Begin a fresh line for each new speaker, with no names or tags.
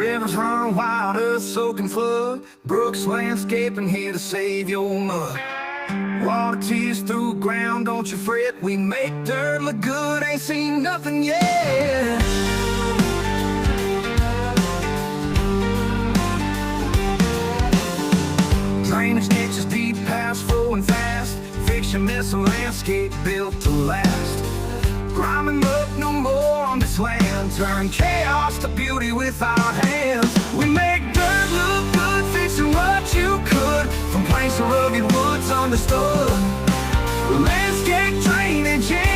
Rivers run wild, earth soaking flood. Brooks landscaping here to save your mud. Water tears through ground, don't you fret. We make dirt look good, ain't seen nothing yet. Drainage ditches deep, past flowing fast. Fix your mess, a landscape built to last. Grinding up no more on this land. Turn chaos to beauty with our hands. We make dirt look good, fixing what you could. From planks to rugged woods understood. Landscape drainage.